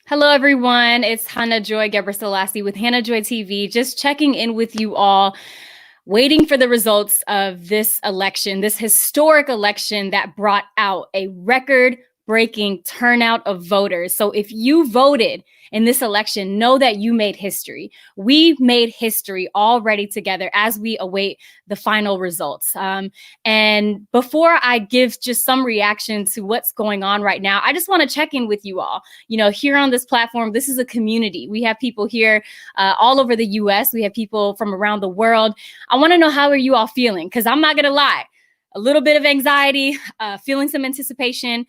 Hello, everyone. It's Hannah Joy Gebrselassie with Hannah Joy TV, just checking in with you all, waiting for the results of this election, this historic election that brought out a record-breaking turnout of voters. So if you voted in this election, know that you made history. We made history already together as we await the final results. And before I give just some reaction to what's going on right now, I just want to check in with you all. Here on this platform, this is a community. We have people here all over the US. We have people from around the world. I want to know, how are you all feeling? Because I'm not going to lie, a little bit of anxiety, feeling some anticipation.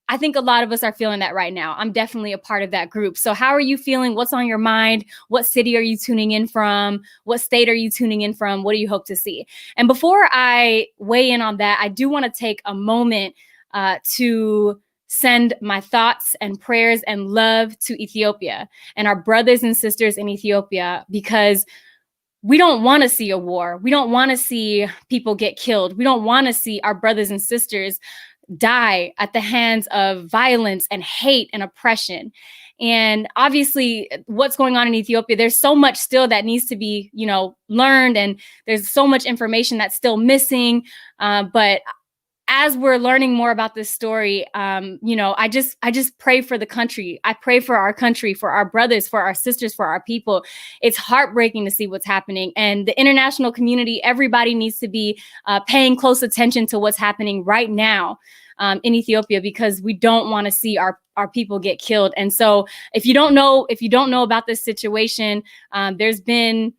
I think a lot of us are feeling that right now. I'm definitely a part of that group. So how are you feeling? What's on your mind? What city are you tuning in from? What state are you tuning in from? What do you hope to see? And before I weigh in on that, I do want to take a moment to send my thoughts and prayers and love to Ethiopia and our brothers and sisters in Ethiopia, because we don't want to see a war. We don't want to see people get killed. We don't want to see our brothers and sisters die at the hands of violence and hate and oppression. And obviously, what's going on in Ethiopia, there's so much still that needs to be, learned, and there's so much information that's still missing. But as we're learning more about this story, I just pray for the country. I pray for our country, for our brothers, for our sisters, for our people. It's heartbreaking to see what's happening. And the international community, everybody needs to be paying close attention to what's happening right now in Ethiopia, because we don't want to see our people get killed. And so if you don't know about this situation, there's been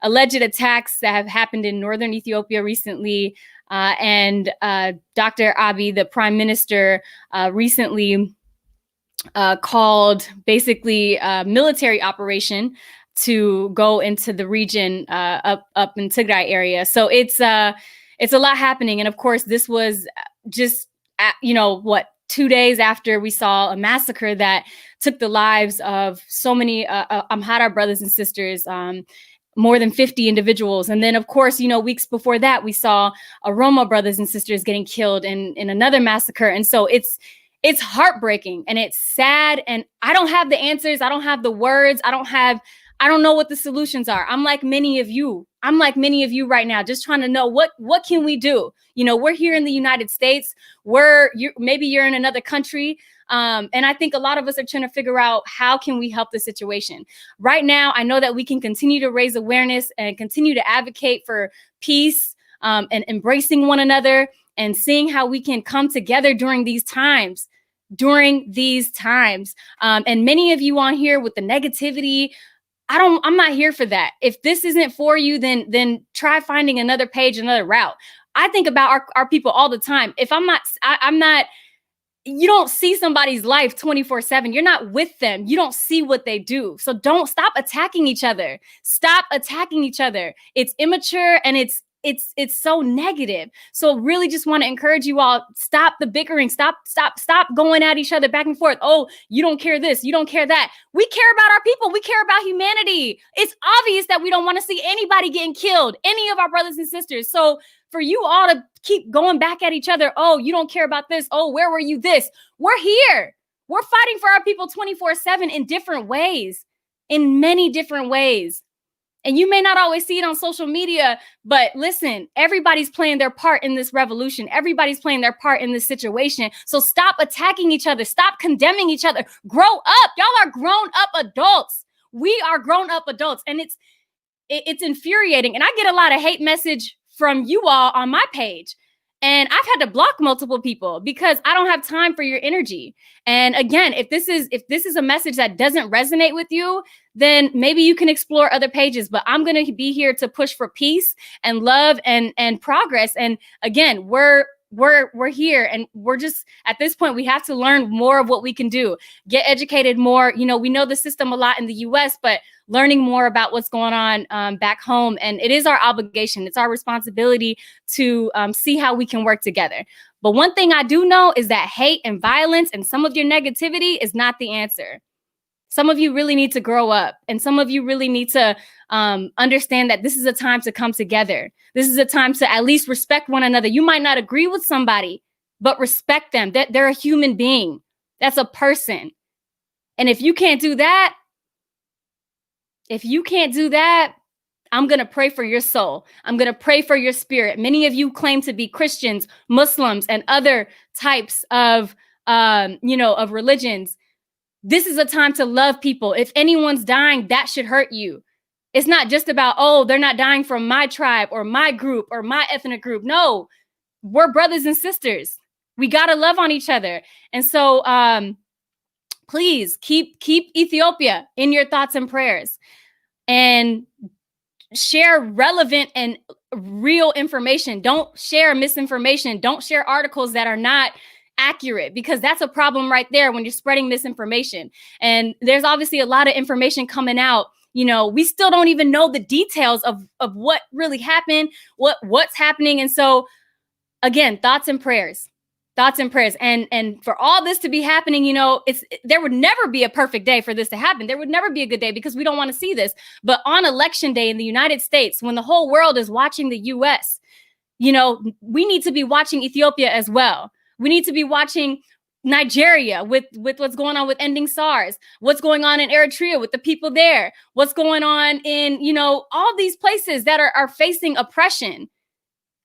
alleged attacks that have happened in northern Ethiopia recently. And Dr. Abiy, the prime minister, recently called basically a military operation to go into the region up in Tigray area. So it's a lot happening. And of course, this was just, 2 days after we saw a massacre that took the lives of so many Amhara brothers and sisters, more than 50 individuals. And then, of course, weeks before that, we saw Roma brothers and sisters getting killed in another massacre. And so it's heartbreaking and it's sad. And I don't have the answers. I don't have the words. I don't know what the solutions are. I'm like many of you right now, just trying to know what can we do? We're here in the United States. Maybe you're in another country. And I think a lot of us are trying to figure out, how can we help the situation right now? I know that we can continue to raise awareness and continue to advocate for peace, and embracing one another and seeing how we can come together during these times. And many of you on here with the negativity, I'm not here for that. If this isn't for you, then try finding another page, another route. I think about our people all the time. If I'm not, you don't see somebody's life 24/7. You're not with them. You don't see what they do. So don't stop attacking each other. Stop attacking each other. It's immature and it's so negative. So really just want to encourage you all, stop the bickering. Stop going at each other back and forth. Oh, you don't care this, you don't care that. We care about our people. We care about humanity. It's obvious that we don't want to see anybody getting killed, any of our brothers and sisters. So for you all to keep going back at each other, oh, you don't care about this. Oh, where were you this? We're here. We're fighting for our people 24/7 in different ways, in many different ways. And you may not always see it on social media, but listen, everybody's playing their part in this revolution. Everybody's playing their part in this situation. So stop attacking each other. Stop condemning each other. Grow up. Y'all are grown up adults. We are grown up adults. And it's infuriating. And I get a lot of hate message from you all on my page. And I've had to block multiple people because I don't have time for your energy. And again, if this is a message that doesn't resonate with you, then maybe you can explore other pages. But I'm going to be here to push for peace and love and progress. And again, we're here, and we're just, at this point, we have to learn more of what we can do, get educated more. We know the system a lot in the US, but learning more about what's going on back home. And it is our obligation. It's our responsibility to see how we can work together. But one thing I do know is that hate and violence and some of your negativity is not the answer. Some of you really need to grow up, and some of you really need to understand that this is a time to come together. This is a time to at least respect one another. You might not agree with somebody, but respect them. That they're a human being. That's a person. And if you can't do that, I'm going to pray for your soul. I'm going to pray for your spirit. Many of you claim to be Christians, Muslims, and other types of, of religions. This is a time to love people. If anyone's dying, that should hurt you. It's not just about, oh, they're not dying from my tribe or my group or my ethnic group. No, we're brothers and sisters. We got to love on each other. And so please keep Ethiopia in your thoughts and prayers, and share relevant and real information. Don't share misinformation. Don't share articles that are not accurate, because that's a problem right there when you're spreading misinformation. And there's obviously a lot of information coming out. We still don't even know the details of what really happened, what's happening. And so again, thoughts and prayers. And for all this to be happening, there would never be a perfect day for this to happen. There would never be a good day, because we don't want to see this. But on election day in the United States, when the whole world is watching the US, we need to be watching Ethiopia as well. We need to be watching Nigeria with what's going on with ending SARS, what's going on in Eritrea with the people there, what's going on in, all these places that are facing oppression.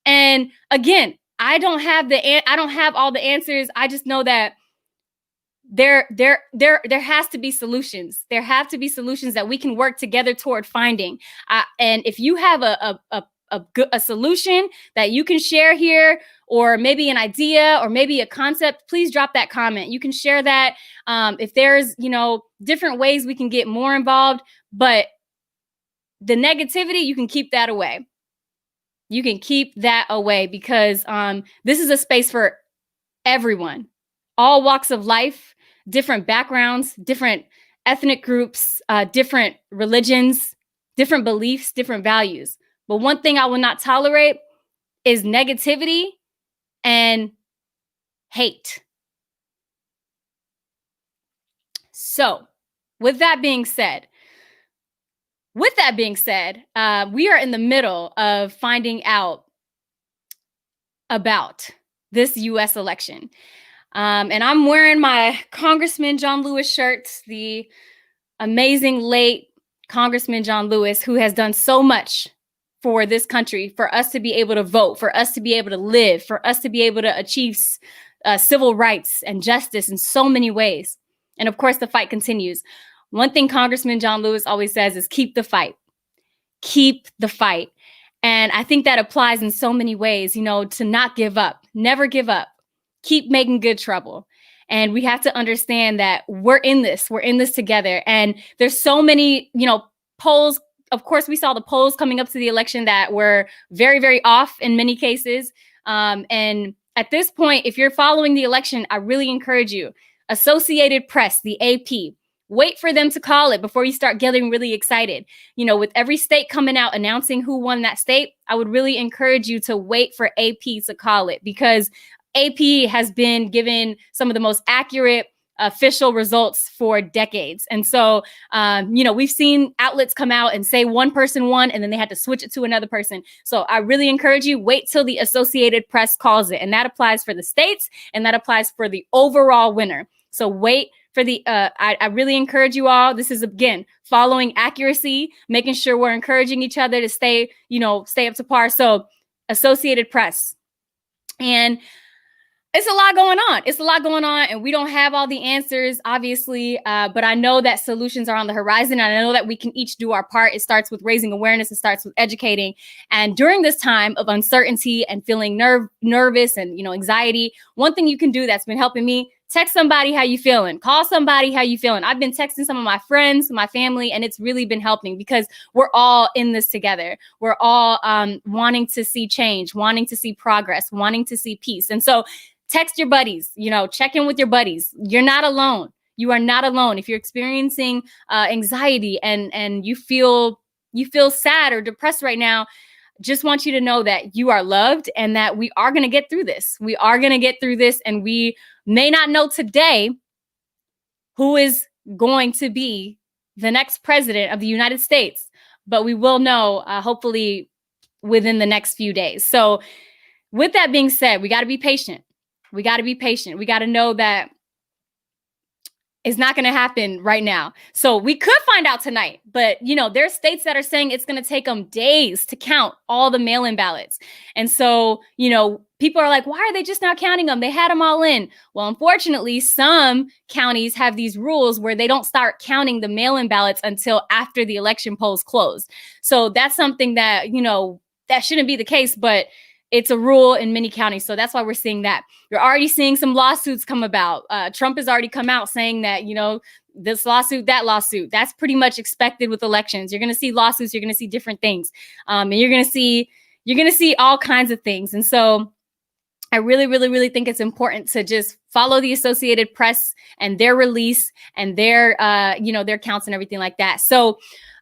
And again, I don't have all the answers. I just know that there has to be solutions. There have to be solutions that we can work together toward finding. And if you have a solution that you can share here, or maybe an idea, or maybe a concept, please drop that comment. You can share that. If there's, different ways we can get more involved, but the negativity, you can keep that away. You can keep that away, because this is a space for everyone, all walks of life, different backgrounds, different ethnic groups, different religions, different beliefs, different values. But one thing I will not tolerate is negativity and hate. So with that being said, we are in the middle of finding out about this U.S. election. And I'm wearing my Congressman John Lewis shirt, the amazing late Congressman John Lewis, who has done so much for this country, for us to be able to vote, for us to be able to live, for us to be able to achieve civil rights and justice in so many ways. And of course, the fight continues. One thing Congressman John Lewis always says is keep the fight. Keep the fight. And I think that applies in so many ways, to not give up, never give up, keep making good trouble. And we have to understand that we're in this together. And there's so many, polls. Of course, we saw the polls coming up to the election that were very, very off in many cases. And at this point, if you're following the election, I really encourage you, Associated Press, the AP, wait for them to call it before you start getting really excited. With every state coming out announcing who won that state, I would really encourage you to wait for AP to call it, because AP has been given some of the most accurate official results for decades. And so, we've seen outlets come out and say one person won, and then they had to switch it to another person. So I really encourage you, wait till the Associated Press calls it. And that applies for the states, and that applies for the overall winner. So wait for the, I really encourage you all. This is, again, following accuracy, making sure we're encouraging each other to stay up to par. So Associated Press. And it's a lot going on. And we don't have all the answers, obviously. But I know that solutions are on the horizon. And I know that we can each do our part. It starts with raising awareness. It starts with educating. And during this time of uncertainty and feeling nervous and, anxiety, one thing you can do that's been helping me, text somebody how you feeling. Call somebody how you feeling. I've been texting some of my friends, my family, and it's really been helping, because we're all in this together. We're all wanting to see change, wanting to see progress, wanting to see peace. And so text your buddies, check in with your buddies. You're not alone. You are not alone. If you're experiencing anxiety and you feel sad or depressed right now, just want you to know that you are loved, and that we are going to get through this. We are going to get through this, and we may not know today who is going to be the next president of the United States, but we will know hopefully within the next few days. So with that being said, we got to be patient. We got to be patient. We got to know that It's not going to happen right now. So we could find out tonight, but there's states that are saying it's going to take them days to count all the mail-in ballots. And so, people are like, why are they just now counting them? They had them all in. Well, unfortunately, some counties have these rules where they don't start counting the mail-in ballots until after the election polls close. So that's something that, that shouldn't be the case, but it's a rule in many counties. So that's why we're seeing that. You're already seeing some lawsuits come about. Trump has already come out saying that, this lawsuit, that lawsuit, that's pretty much expected with elections. You're going to see lawsuits. You're going to see different things. And you're going to see all kinds of things. And so I really, really, really think it's important to just follow the Associated Press and their release and their counts and everything like that. So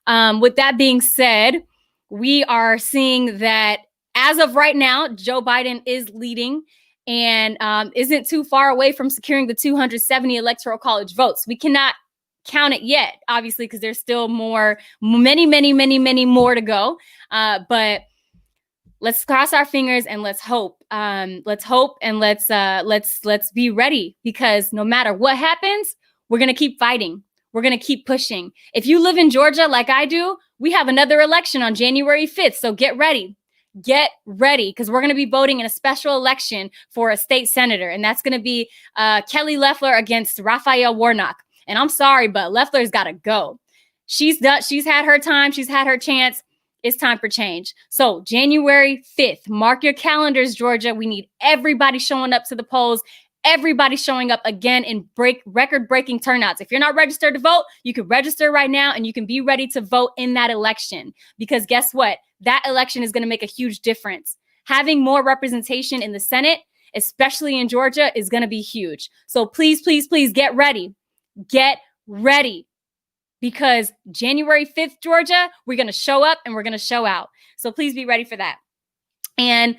with that being said, we are seeing that as of right now, Joe Biden is leading and isn't too far away from securing the 270 electoral college votes. We cannot count it yet, obviously, because there's still many more to go. But let's cross our fingers and let's hope. Let's hope and let's be ready, because no matter what happens, we're gonna keep fighting. We're gonna keep pushing. If you live in Georgia like I do, we have another election on January 5th. So get ready. Get ready, because we're going to be voting in a special election for a state senator. And that's going to be Kelly Loeffler against Raphael Warnock. And I'm sorry, but Loeffler's got to go. She's done. She's had her time. She's had her chance. It's time for change. So January 5th, mark your calendars, Georgia. We need everybody showing up to the polls. Everybody showing up again in record-breaking turnouts. If you're not registered to vote, you can register right now and you can be ready to vote in that election. Because guess what? That election is going to make a huge difference. Having more representation in the Senate, especially in Georgia, is going to be huge. So please, please, please get ready. Get ready. Because January 5th, Georgia, we're going to show up and we're going to show out. So please be ready for that. And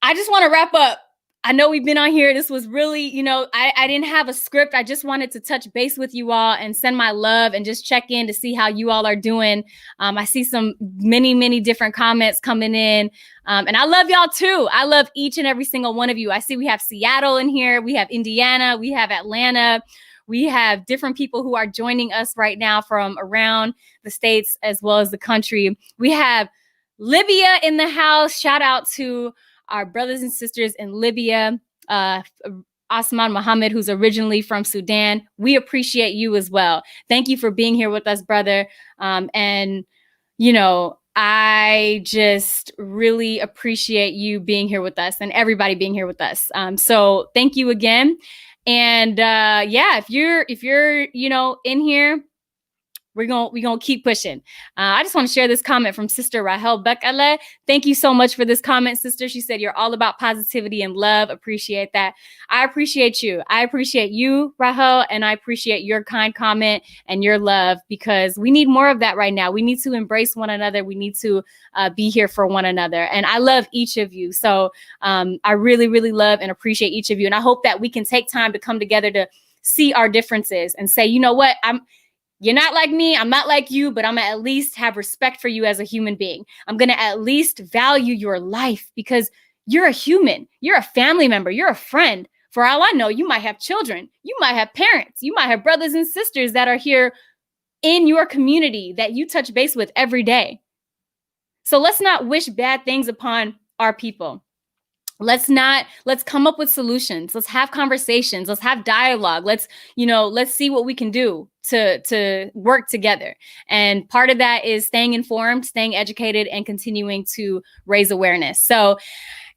I just want to wrap up. I know we've been on here. This was really, I didn't have a script. I just wanted to touch base with you all and send my love and just check in to see how you all are doing. I see some many different comments coming in. And I love y'all too. I love each and every single one of you. I see we have Seattle in here. We have Indiana. We have Atlanta. We have different people who are joining us right now from around the states as well as the country. We have Libya in the house. Shout out to our brothers and sisters in Libya, Osman Mohammed, who's originally from Sudan. We appreciate you as well. Thank you for being here with us, brother. And I just really appreciate you being here with us and everybody being here with us. So thank you again. And if you're in here, we're gonna keep pushing. I just want to share this comment from Sister Rahel Bekele. Thank you so much for this comment, sister. She said, you're all about positivity and love. Appreciate that. I appreciate you. I appreciate you, Rahel, and I appreciate your kind comment and your love, because we need more of that right now. We need to embrace one another. We need to be here for one another. And I love each of you. So I really, really love and appreciate each of you. And I hope that we can take time to come together to see our differences and say, you know what, you're not like me. I'm not like you, but I'm going to at least have respect for you as a human being. I'm going to at least value your life, because you're a human. You're a family member. You're a friend. For all I know, you might have children. You might have parents. You might have brothers and sisters that are here in your community that you touch base with every day. So let's not wish bad things upon our people. Let's come up with solutions. Let's have conversations. Let's have dialogue. Let's see what we can do to work together. And part of that is staying informed, staying educated, and continuing to raise awareness. So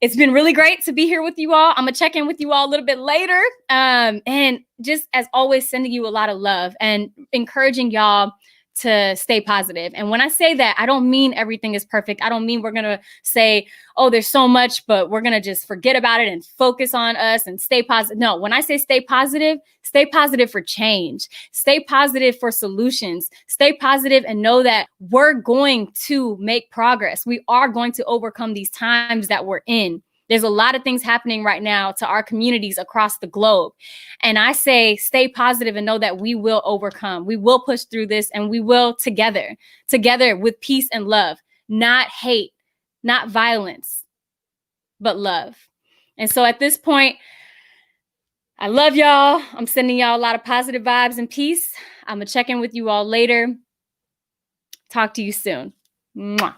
it's been really great to be here with you all. I'm going to check in with you all a little bit later. And just as always, sending you a lot of love and encouraging y'all to stay positive. And when I say that, I don't mean everything is perfect. I don't mean we're going to say, oh, there's so much, but we're going to just forget about it and focus on us and stay positive. No, when I say stay positive for change, stay positive for solutions, stay positive and know that we're going to make progress. We are going to overcome these times that we're in. There's a lot of things happening right now to our communities across the globe. And I say, stay positive and know that we will overcome. We will push through this, and we will together with peace and love, not hate, not violence, but love. And so at this point, I love y'all. I'm sending y'all a lot of positive vibes and peace. I'm going to check in with you all later. Talk to you soon. Mwah.